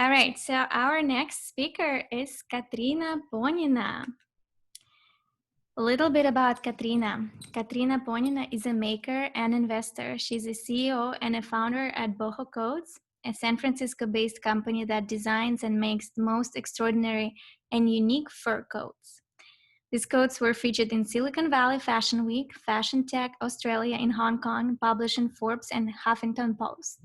All right, so our next speaker is Katrina Ponina. A little bit about Katrina. Katrina Ponina is a maker and investor. She's a CEO and a founder at Bohocoats, a San Francisco-based company that designs and makes the most extraordinary and unique fur coats. These coats were featured in Silicon Valley Fashion Week, Fashion Tech Australia in Hong Kong, published in Forbes and Huffington Post.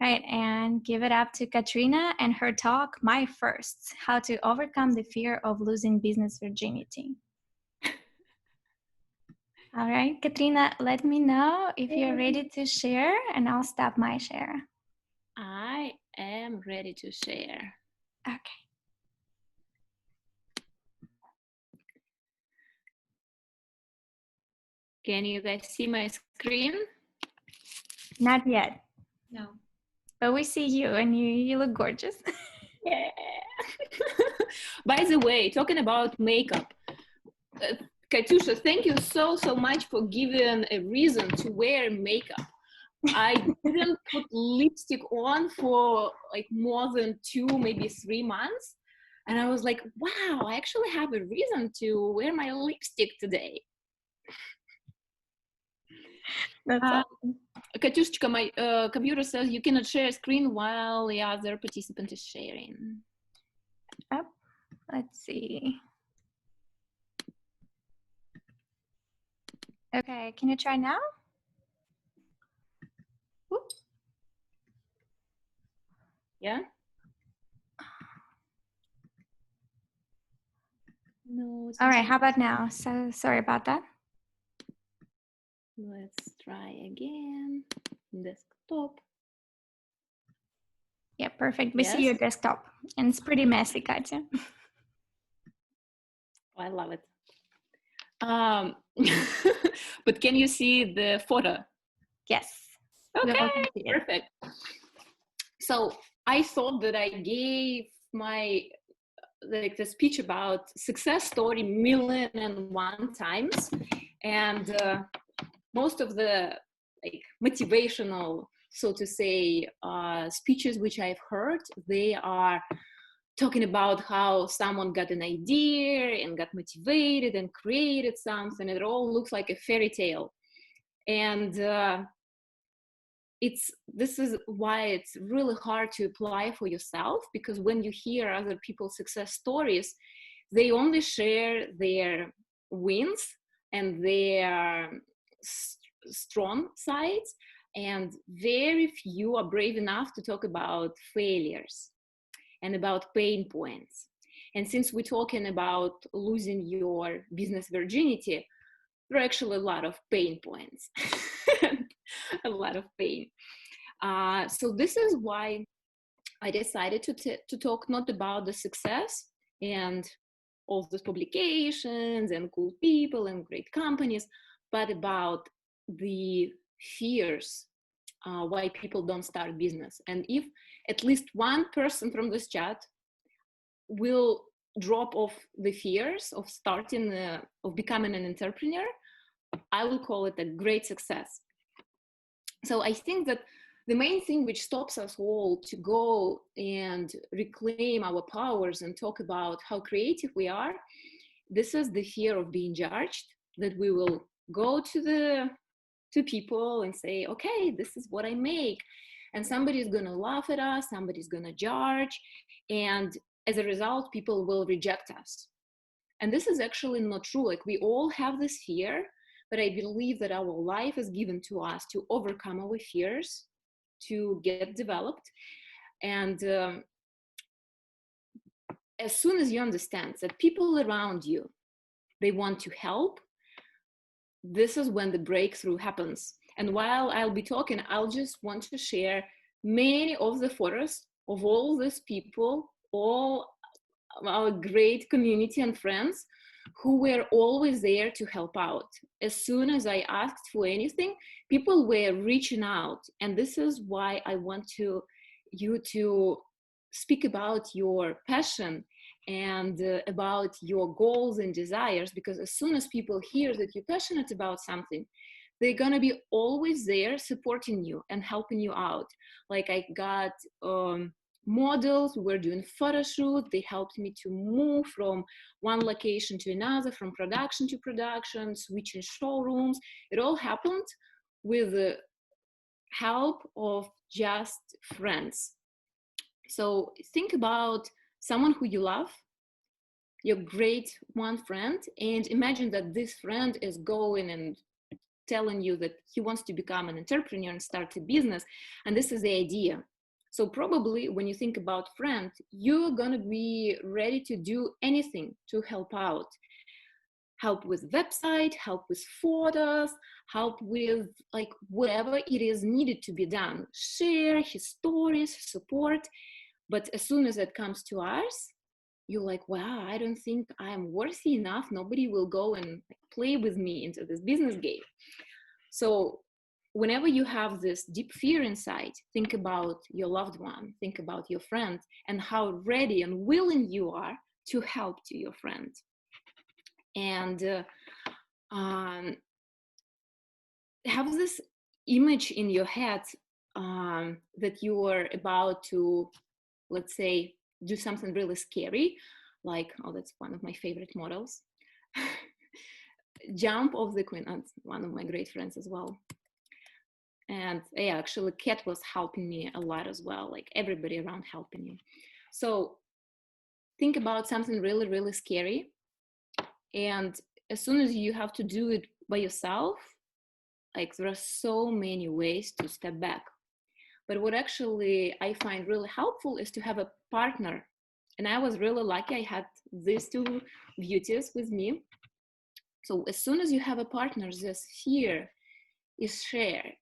Right, and give it up to Katrina and her talk, My Firsts, How to Overcome the Fear of Losing Business Virginity. All right, Katrina, let me know if you're ready to share, and I'll stop my share. I am ready to share. Okay. Can you guys see my screen? Not yet. No. But we see you, and you look gorgeous. Yeah. By the way, talking about makeup, Katusha, thank you so much for giving a reason to wear makeup. I didn't put lipstick on for like more than 2, maybe 3 months. And I was like, wow, I actually have a reason to wear my lipstick today. That's awesome. Katyushka, my computer says you cannot share a screen while the other participant is sharing. Oh, let's see. Okay, can you try now? Oops. Yeah? No. All right, how about now? So sorry about that. Let's try again. Desktop. Yeah, perfect. We Yes? see your desktop, and it's pretty messy, Katya. I love it. But can you see the photo? Yes. Okay, perfect. So I thought that I gave the speech about success story 1,000,001 times, and most of the motivational, so to say, speeches which I've heard, they are talking about how someone got an idea and got motivated and created something. It all looks like a fairy tale. And this is why it's really hard to apply for yourself, because when you hear other people's success stories, they only share their wins and their strong sides, and very few are brave enough to talk about failures and about pain points. And since we're talking about losing your business virginity, there are actually a lot of pain points. A lot of pain. So this is why I decided to talk not about the success and all those publications and cool people and great companies, but about the fears why people don't start business. And if at least one person from this chat will drop off the fears of starting, of becoming an entrepreneur, I will call it a great success. So I think that the main thing which stops us all to go and reclaim our powers and talk about how creative we are, this is the fear of being judged, that we will go to people and say, okay, this is what I make. And somebody is going to laugh at us, somebody's going to judge. And as a result, people will reject us. And this is actually not true. Like, we all have this fear, but I believe that our life is given to us to overcome our fears, to get developed. And as soon as you understand that people around you, they want to help, this is when the breakthrough happens. And while I'll be talking, I'll just want to share many of the photos of all these people, all our great community and friends who were always there to help out. As soon as I asked for anything, people were reaching out. And this is why I want you to speak about your passion and about your goals and desires, because as soon as people hear that you're passionate about something, they're gonna be always there supporting you and helping you out. Like, I got models, we were doing photo shoot. They helped me to move from one location to another, from production to production, switching showrooms. It all happened with the help of just friends. So think about someone who you love, your great one friend, and imagine that this friend is going and telling you that he wants to become an entrepreneur and start a business, and this is the idea. So probably when you think about friend, you're going to be ready to do anything to help out. Help with website, help with photos, help with like whatever it is needed to be done. Share his stories, support. But as soon as it comes to ours, you're like, wow, I don't think I'm worthy enough. Nobody will go and play with me into this business game. So whenever you have this deep fear inside, think about your loved one, think about your friend, and how ready and willing you are to help to your friend. And have this image in your head that you are about to, let's say, do something really scary, like, oh, that's one of my favorite models. Jump off the queen. That's one of my great friends as well. And yeah, actually, Kat was helping me a lot as well, like everybody around helping me. So think about something really, really scary. And as soon as you have to do it by yourself, like there are so many ways to step back. But what actually I find really helpful is to have a partner. And I was really lucky. I had these two beauties with me. So as soon as you have a partner, this fear is shared.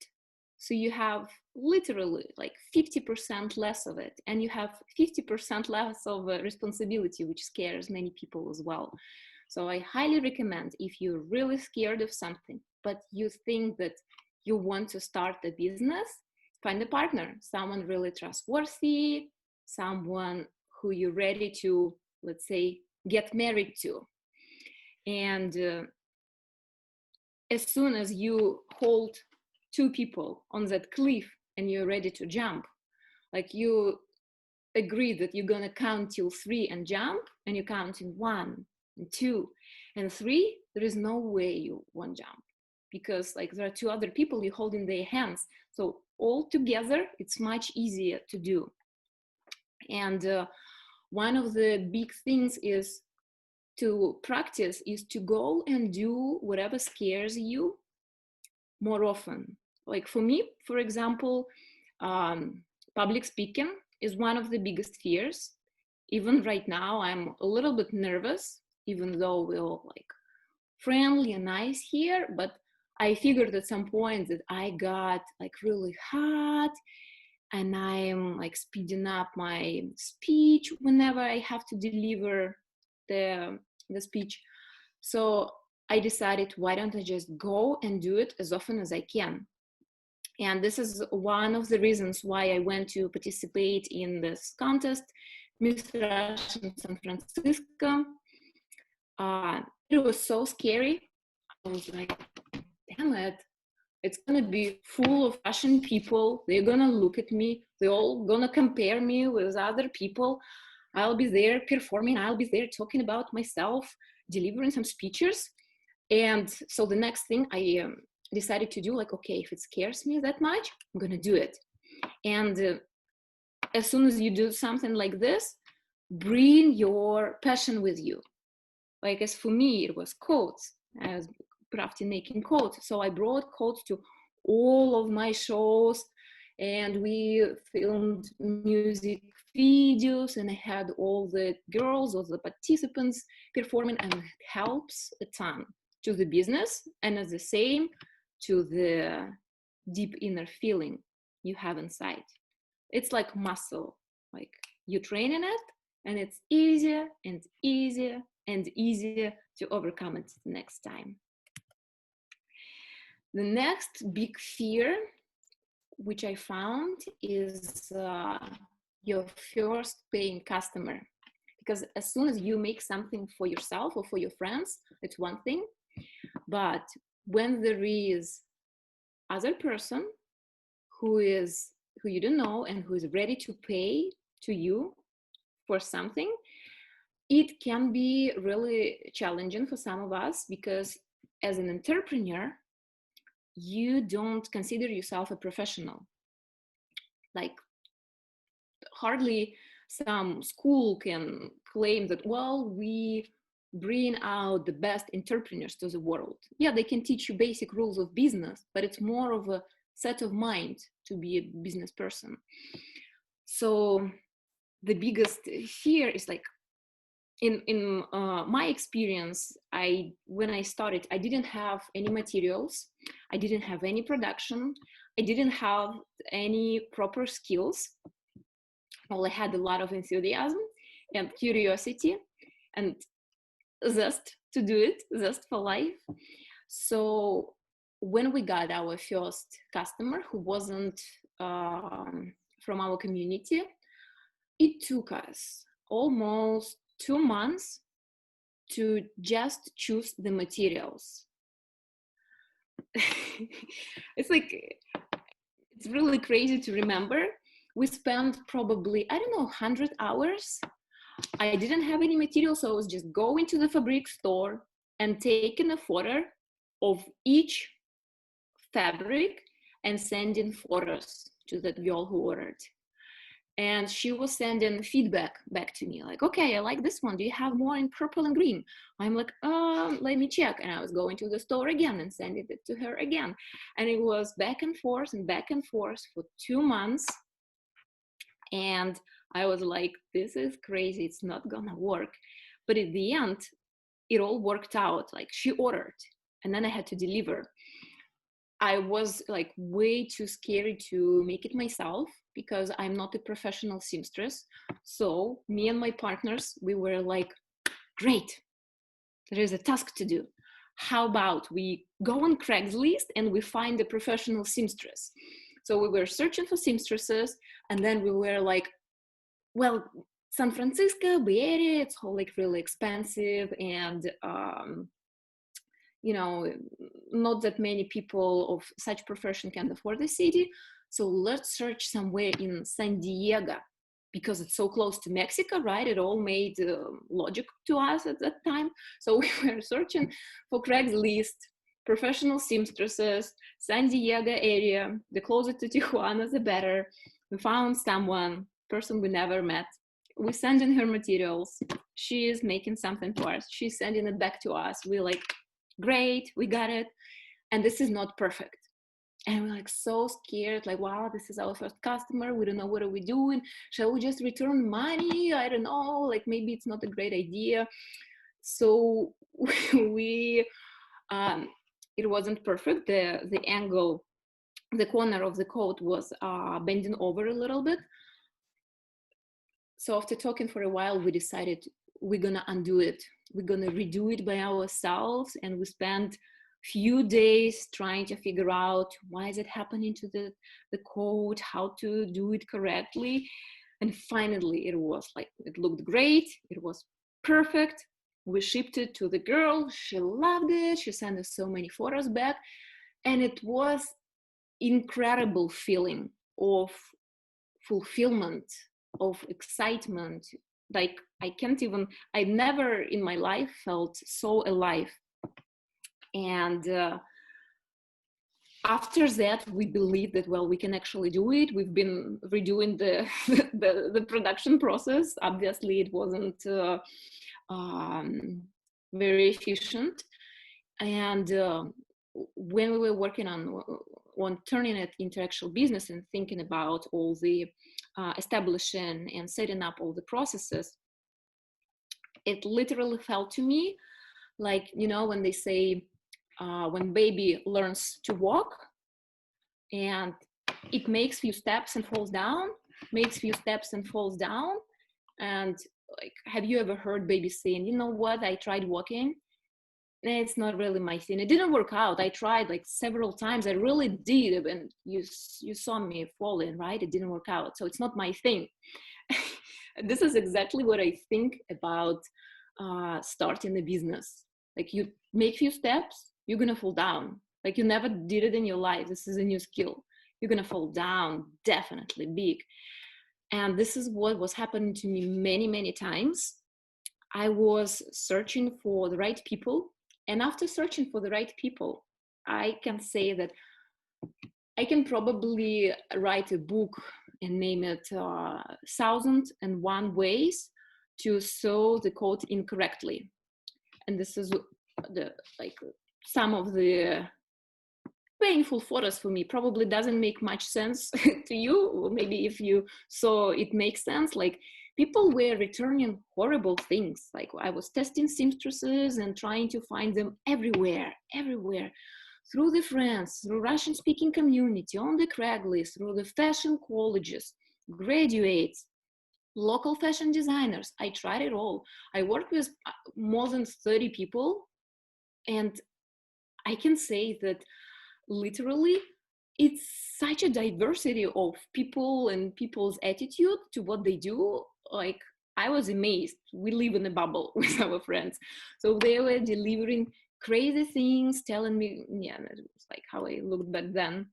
So you have literally like 50% less of it, and you have 50% less of responsibility, which scares many people as well. So I highly recommend, if you're really scared of something, but you think that you want to start a business, find a partner, someone really trustworthy, someone who you're ready to, let's say, get married to. And as soon as you hold two people on that cliff and you're ready to jump, like you agree that you're gonna count till 3 and jump, and you count in 1 and 2 and 3, there is no way you won't jump, because like there are two other people you hold in their hands. So all together it's much easier to do. And one of the big things is to practice is to go and do whatever scares you more often. Like for me, for example, public speaking is one of the biggest fears. Even right now, I'm a little bit nervous, even though we're all like friendly and nice here. But I figured at some point that I got like really hot, and I'm like speeding up my speech whenever I have to deliver the speech. So I decided, why don't I just go and do it as often as I can? And this is one of the reasons why I went to participate in this contest, Miss Russian San Francisco. It was so scary. I was like, damn it, it's gonna be full of Russian people. They're gonna look at me. They're all gonna compare me with other people. I'll be there performing. I'll be there talking about myself, delivering some speeches. And so the next thing I decided to do, like, okay, if it scares me that much, I'm gonna do it. And as soon as you do something like this, bring your passion with you. Like as for me, it was quotes. I was crafting, making quotes. So I brought quotes to all of my shows, and we filmed music videos, and I had all the girls or the participants performing, and it helps a ton to the business, and at the same to the deep inner feeling you have inside. It's like muscle, like you train in it, and it's easier and easier and easier to overcome it the next time. The next big fear which I found is your first paying customer. Because as soon as you make something for yourself or for your friends, it's one thing. But when there is other person who you don't know and who is ready to pay, to you for something, it can be really challenging for some of us, because as an entrepreneur, you don't consider yourself a professional. Like, hardly some school can claim that, well, we bring out the best entrepreneurs to the world. Yeah, they can teach you basic rules of business, but it's more of a set of mind to be a business person. So the biggest fear is like, in my experience, when I started, I didn't have any materials, I didn't have any production, I didn't have any proper skills. Well, I had a lot of enthusiasm and curiosity and zest to do it, zest for life. So when we got our first customer, who wasn't from our community, it took us almost 2 months to just choose the materials. It's like, it's really crazy to remember. We spent probably, I don't know, 100 hours. I didn't have any material, so I was just going to the fabric store and taking a photo of each fabric and sending photos to that girl who ordered. And she was sending feedback back to me, like, okay, I like this one, do you have more in purple and green? I'm like, let me check. And I was going to the store again and sending it to her again, and it was back and forth for 2 months. And I was like, this is crazy, it's not gonna work. But at the end, it all worked out. Like, she ordered and then I had to deliver. I was like way too scary to make it myself, because I'm not a professional seamstress. So me and my partners, we were like, great, there is a task to do. How about we go on Craigslist and we find a professional seamstress? So we were searching for seamstresses, and then we were like, well, San Francisco, Bay Area, it's all like really expensive, and you know, not that many people of such profession can afford the city. So let's search somewhere in San Diego, because it's so close to Mexico, right? It all made logic to us at that time. So we were searching for Craigslist, professional seamstresses, San Diego area, the closer to Tijuana, the better. We found someone, person we never met. We send in her materials. She is making something for us. She's sending it back to us. We're like, great, we got it. And this is not perfect. And we're like so scared, like, wow, this is our first customer. We don't know what are we doing. Shall we just return money? I don't know, like maybe it's not a great idea. So we, it wasn't perfect. The angle, the corner of the coat was bending over a little bit. So after talking for a while, we decided we're gonna undo it. We're gonna redo it by ourselves. And we spent few days trying to figure out why is it happening to the coat, how to do it correctly. And finally it was like, it looked great, it was perfect. We shipped it to the girl, she loved it, she sent us so many photos back, and it was incredible feeling of fulfillment, of excitement. Like, I never in my life felt so alive. And after that, we believed that, well, we can actually do it. We've been redoing the production process. Obviously, it wasn't very efficient. And when we were working on turning it into actual business and thinking about all the establishing and setting up all the processes, it literally felt to me like, you know, when they say, when baby learns to walk and it makes few steps and falls down, makes few steps and falls down. And like, have you ever heard baby saying, you know what, I tried walking, it's not really my thing, it didn't work out, I tried like several times, I really did, and you saw me falling, right? It didn't work out, so it's not my thing. This is exactly what I think about starting a business. Like, you make few steps, you're gonna fall down. Like, you never did it in your life, this is a new skill, you're gonna fall down, definitely big. And this is what was happening to me many, many times. I was searching for the right people. And after searching for the right people, I can say that I can probably write a book and name it 1001 Ways to Sew the Coat Incorrectly. And this is the like some of the painful photos for me. Probably doesn't make much sense to you, or maybe if you saw it makes sense. Like, people were returning horrible things. Like, I was testing seamstresses and trying to find them everywhere, through the friends, through Russian speaking community, on the Craigslist, through the fashion colleges, graduates, local fashion designers. I tried it all. I worked with more than 30 people, and I can say that literally it's such a diversity of people and people's attitude to what they do. Like, I was amazed. We live in a bubble with our friends, so they were delivering crazy things, telling me, yeah, it was like how I looked back then,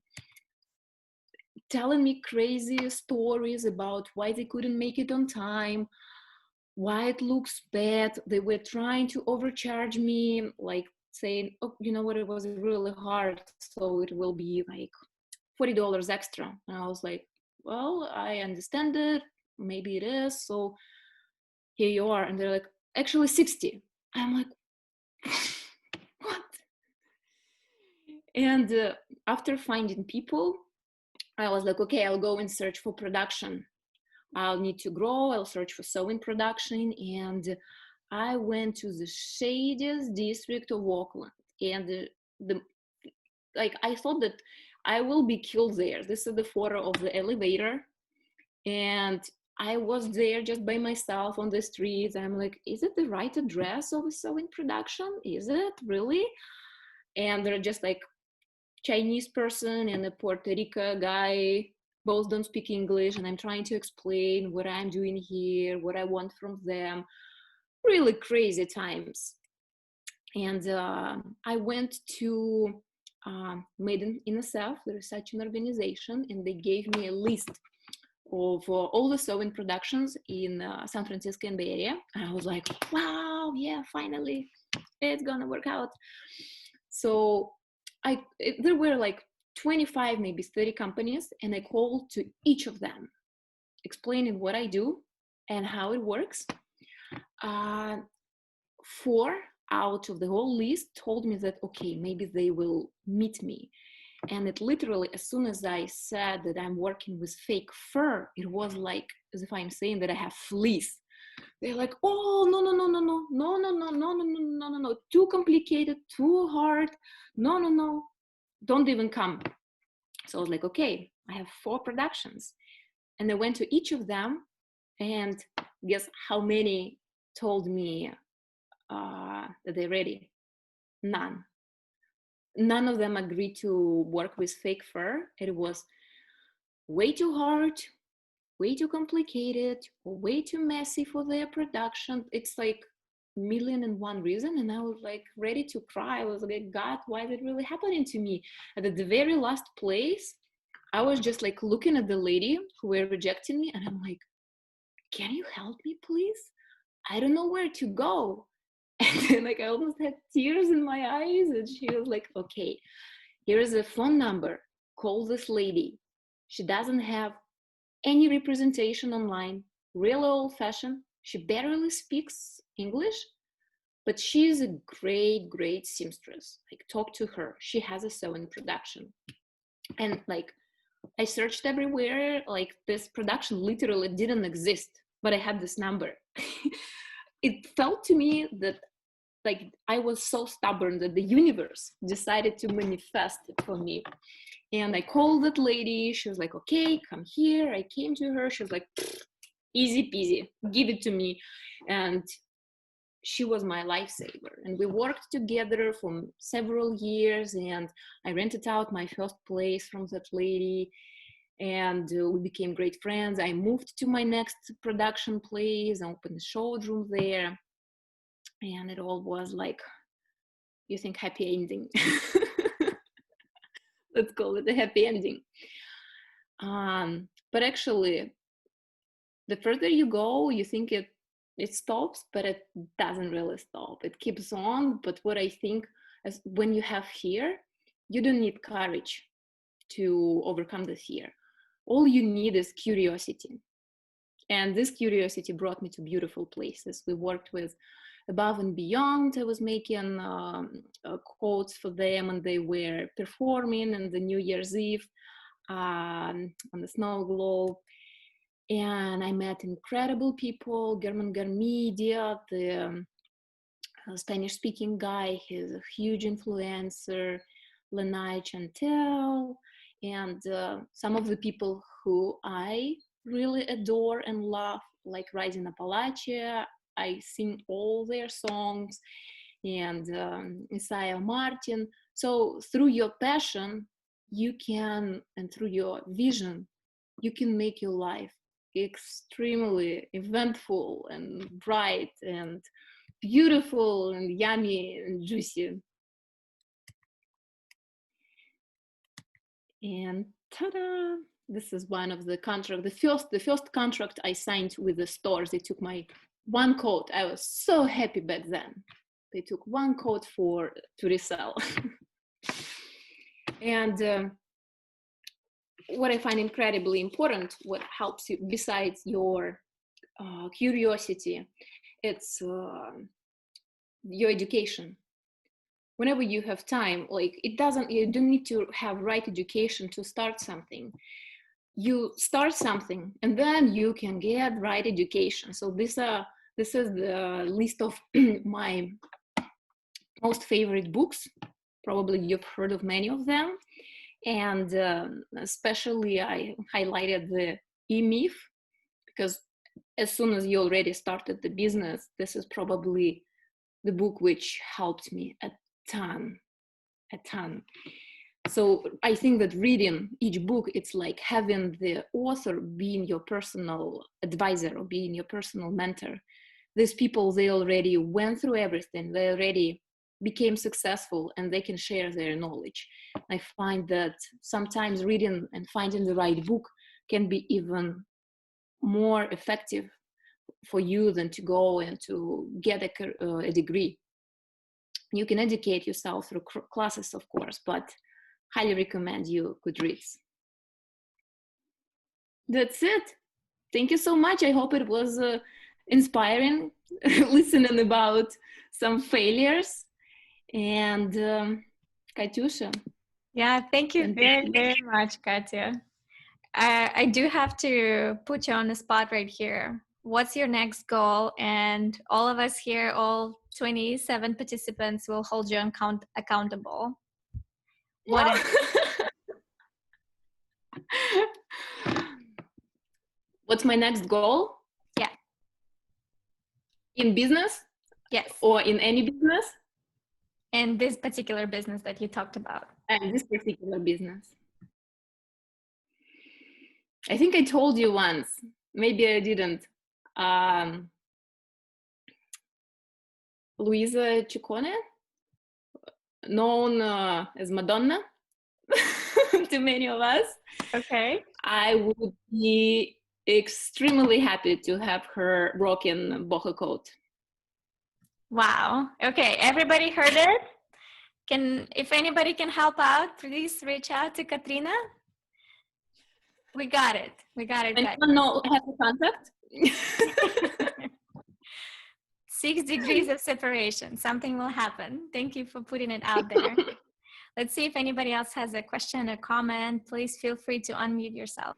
telling me crazy stories about why they couldn't make it on time, why it looks bad. They were trying to overcharge me, like saying, oh, you know what, it was really hard, so it will be like $40 extra. And I was like, well, I understand it, maybe it is, so here you are. And they're like, actually 60. I'm like, what? And after finding people, I was like, okay, I'll go and search for production. I'll need to grow. I'll search for sewing production. And I went to the shadiest district of Auckland. And the like, I thought that I will be killed there. This is the photo of the elevator. And I was there just by myself on the streets. I'm like, is it the right address of a sewing production? Is it really? And they're just like Chinese person and a Puerto Rico guy, both don't speak English, and I'm trying to explain what I'm doing here, what I want from them. Really crazy times. And I went to Made in SF, there is such an organization, and they gave me a list of all the sewing productions in San Francisco and Bay Area. And I was like, wow, yeah, finally, it's gonna work out. So there were like 25, maybe 30 companies, and I called to each of them, explaining what I do and how it works. Uh, 4 out of the whole list told me that, okay, maybe they will meet me. And it literally, as soon as I said that I'm working with fake fur, it was like as if I'm saying that I have fleece. They're like, oh, no, no, no, no, no, no, no, no, no, no, no, no, no, no, too complicated, too hard. No, no, no, don't even come. So I was like, okay, I have 4 productions. And I went to each of them, and guess how many told me that they're ready? None. None of them agreed to work with fake fur. It was way too hard, way too complicated, or way too messy for their production. It's like million and one reason. And I was like ready to cry. I was like, God, why is it really happening to me? And at the very last place, I was just like looking at the lady who were rejecting me, and I'm like, can you help me, please? I don't know where to go. And then like I almost had tears in my eyes, and she was like, okay, here is a phone number. Call this lady. She doesn't have any representation online, really old fashioned. She barely speaks English, but she's a great seamstress. Like, talk to her. She has a sewing production. And like, I searched everywhere. Like, this production literally didn't exist, but I had this number. It felt to me that like I was so stubborn that the universe decided to manifest it for me. And I called that lady. She was like, okay, come here. I came to her. She was like, easy peasy, give it to me. And she was my lifesaver. And we worked together for several years. And I rented out my first place from that lady. And we became great friends. I moved to my next production place. I opened a showroom there. And it all was like, you think happy ending. Let's call it a happy ending. But actually, the further you go, you think it stops, but it doesn't really stop. It keeps on. But what I think is, when you have fear, you don't need courage to overcome the fear. All you need is curiosity. And this curiosity brought me to beautiful places. We worked with Above and Beyond. I was making quotes for them, and they were performing on the New Year's Eve on the snow globe. And I met incredible people. German Garmedia, the Spanish-speaking guy, he's a huge influencer. Lanai Chantel, and some of the people who I really adore and love, like Rising Appalachia. I sing all their songs, and Isaiah Martin. So through your passion, you can, and through your vision, you can make your life extremely eventful and bright and beautiful and yummy and juicy. And ta-da! This is one of the contract. The first contract I signed with the stores. They took my one coat. I was so happy back then. They took one coat to resell. And what I find incredibly important, what helps you besides your curiosity, it's your education. Whenever you have time, like you don't need to have right education to start something. You start something and then you can get right education. So this is the list of my most favorite books. Probably you've heard of many of them. And especially I highlighted the E-Myth, because as soon as you already started the business, this is probably the book which helped me a ton. So I think that reading each book, it's like having the author being your personal advisor or being your personal mentor. These people, they already went through everything. They already became successful, and they can share their knowledge. I find that sometimes reading and finding the right book can be even more effective for you than to go and to get a degree. You can educate yourself through classes, of course, but highly recommend you Goodreads. That's it. Thank you so much. I hope it was inspiring listening about some failures. And Katyusha. Yeah, thank you very, very much, Katya. I do have to put you on the spot right here. What's your next goal? And all of us here, all 27 participants, will hold you accountable. What is What's my next goal? Yeah. In business? Yes. Or in any business? In this particular business that you talked about. And this particular business. I think I told you once, maybe I didn't. Luisa Ciccone, known as Madonna to many of us. Okay. I would be extremely happy to have her rocking Bohocoats. Wow. Okay, everybody heard it? If anybody can help out, please reach out to Katrina. We got it. Anyone have a contact? 6 degrees of separation. Something will happen. Thank you for putting it out there. Let's see if anybody else has a question or comment. Please feel free to unmute yourself.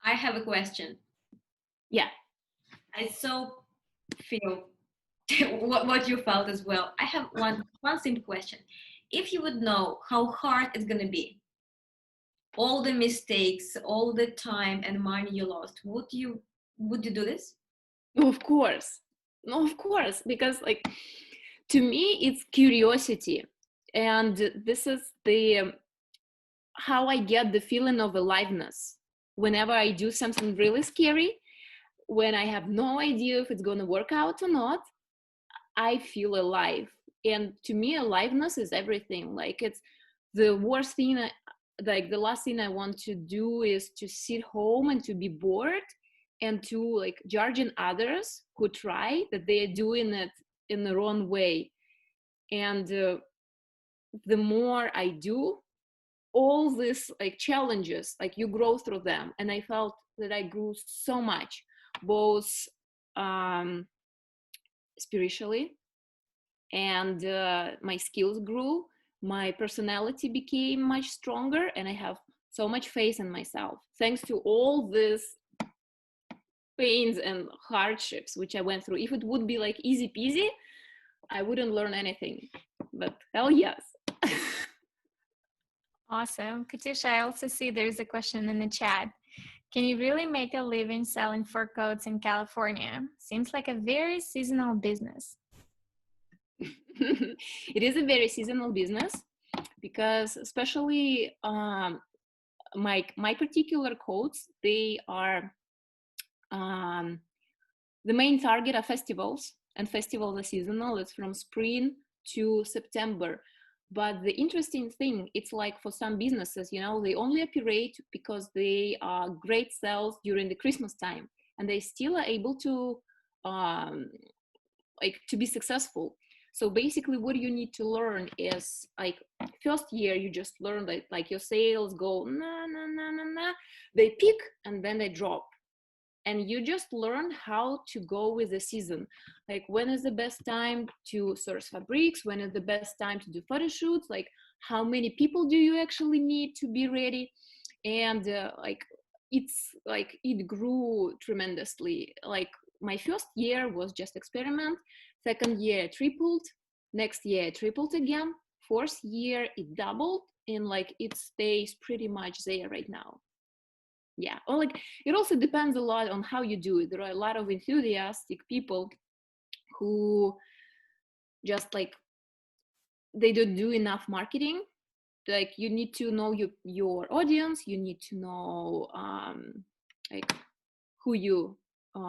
I have a question. Yeah. I so feel what you felt as well. I have one simple question. If you would know how hard it's going to be, all the mistakes, all the time and money you lost, would you do this? Of course. No, of course, because like to me it's curiosity, and this is the how I get the feeling of aliveness whenever I do something really scary. When I have no idea if it's going to work out or not, I feel alive. And to me, aliveness is everything. Like, it's the worst thing like the last thing I want to do is to sit home and to be bored and to like judging others who try that they are doing it in the wrong way. And the more I do all these like challenges, like you grow through them. And I felt that I grew so much, both spiritually, and my skills grew, my personality became much stronger, and I have so much faith in myself thanks to all these pains and hardships which I went through. If it would be like easy peasy, I wouldn't learn anything, but hell yes. Awesome. Katusha, I also see there's a question in the chat. Can you really make a living selling fur coats in California? Seems like a very seasonal business. It is a very seasonal business because especially my particular coats, they are the main target are festivals, and festivals are seasonal. It's from spring to September. But the interesting thing, it's like for some businesses, you know, they only operate because they are great sales during the Christmas time, and they still are able to like to be successful. So basically what you need to learn is like first year you just learn that like your sales go they peak and then they drop, and you just learn how to go with the season, like when is the best time to source fabrics, when is the best time to do photo shoots, like how many people do you actually need to be ready. And like it's like it grew tremendously. Like my first year was just experiment, second year tripled, next year tripled again, fourth year it doubled, and like it stays pretty much there right now. Yeah, or like it also depends a lot on how you do it. There are a lot of enthusiastic people who just like they don't do enough marketing. Like you need to know your audience, you need to know like who you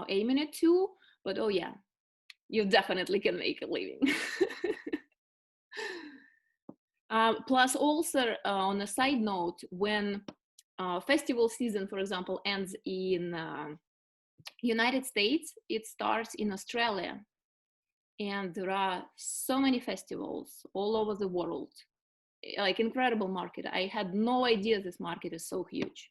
aiming it to. But oh yeah, you definitely can make a living. Plus also on a side note, when festival season, for example, ends in United States, it starts in Australia, and there are so many festivals all over the world, like incredible market. I had no idea this market is so huge.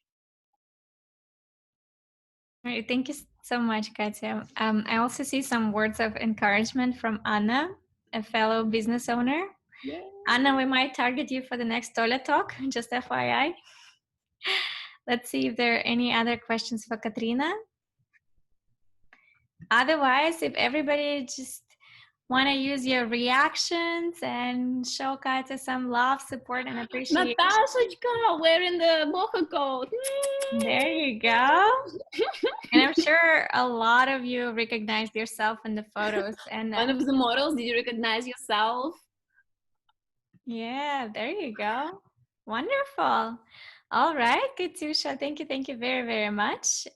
All right, thank you so much, Katya. I also see some words of encouragement from Anna, a fellow business owner. Yay. Anna, we might target you for the next toilet talk, just FYI. Let's see if there are any other questions for Katrina. Otherwise, if everybody just want to use your reactions and show Katya some love, support, and appreciation. Natashечka wearing the Bohocoats. There you go. And I'm sure a lot of you recognized yourself in the photos. And one of the models, did you recognize yourself? Yeah, there you go. Wonderful. All right, Katusha, thank you very, very much.